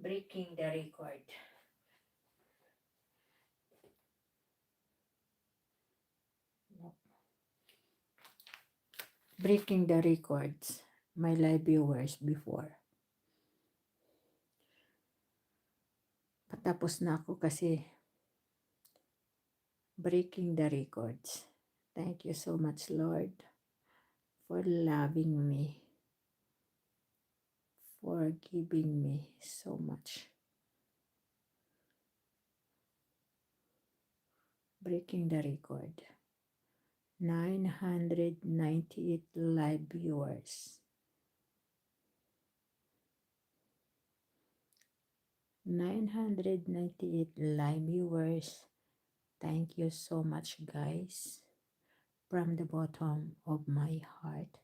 Breaking the record. No. Breaking the records. My live viewers before. Patapos na ako kasi breaking the records. Thank you so much, Lord, for loving me, for giving me so much. Breaking the record. 998 live viewers. 998 live viewers. Thank you so much, guys. From the bottom of my heart.